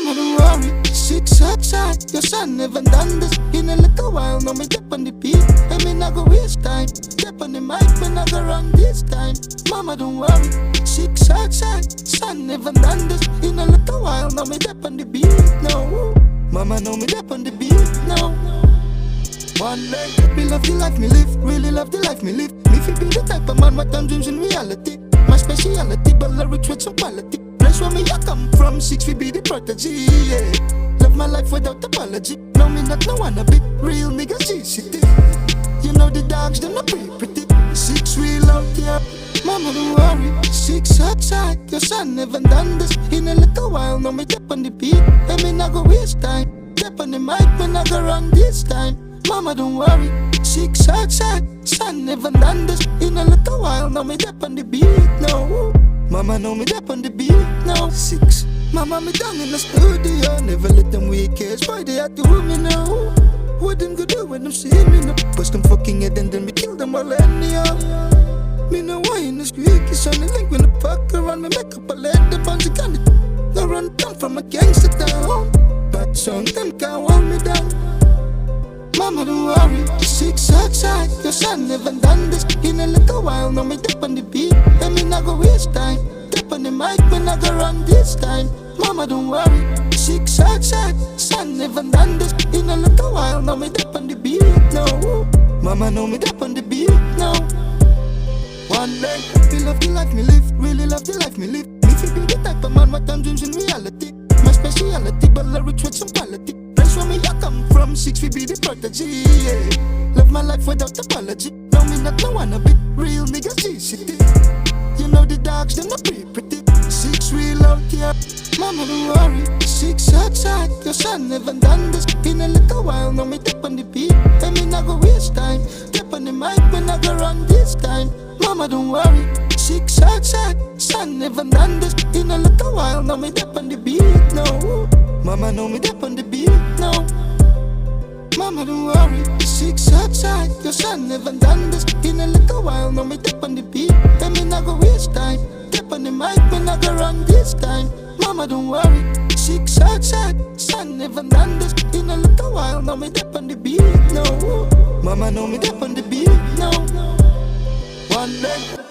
Mama, don't worry, six outside. Your son never done this in a little while. No, me dip on the beat, I mean I go waste time. Dip on the mic when I go run this time. Mama, don't worry, six outside. Son never done this in a little while. No, me dip on the beat, no. Mama, no, me dip on the beat, no. One day, me love the life me live, really love the life me live. Me feel be the type of man what I'm dreams in reality. My speciality, but lyrics with some quality. Place where me I come from, 6 feet be the prodigy, yeah. Love my life without apology. No, me not no wanna be real nigga GCT. You know the dogs, they're not pretty. 6 real out here. Mama, don't worry, 6 outside. Your son never done this in a little while. No, me dip on the beat, I mean I go waste time. Dip on the mic when I go run this time. Mama, don't worry, 6 outside. Son never done this in a little while. No, me dip on the beat, no. Mama, no, me dip on the beat, no. 6. Mama, me down in the studio. Never let them weak kids, boy, they had to me now. What them go do when them see me now? Bust them fucking head and then me kill them all anyhow. Me know why in the squeaky son the link when the fuck around me make up a let the bunch of candy. Now run down from a gangster town. But song them can't hold me down. Mama, don't worry, 6 outside. Your son never done this in a little while. No, me dip on the beat, I mean I go waste time. Dip on the mic when I go run this time. Mama, don't worry, 6 outside. Son never done this in a little while. No, me dip on the beat, no. Mama, no, me dip on the beat, no. One day, me love the life me live, really love the life me live. Me feel be the type of man what I'm dreams in reality. My speciality, but lyrics with some quality. Place where me I come from, 6 feet be the prodigy, yeah. Love my life without apology. No, me not no wanna be real nigga GCT. You know the dogs, they're not pretty. 6 real out here. Mama, don't worry, 6 outside. Your son never done this in a little while. No, me dip on the beat, I mean I go waste time. Dip on the mic when I go run this time. Mama, don't worry, 6 outside. Son never done this in a little while. No, me dip on the beat, no. Mama, no, me dip on the beat, no. Mama, don't worry, 6 outside. Your son never done this in a little while. No, me dip on the beat, I mean I go waste time. Dip on the mic when I go run this time. Mama, don't worry, 6 outside. Son never done this in a little while. No, me dip on the beat, no. Mama, no, me dip on the beat, no. One day.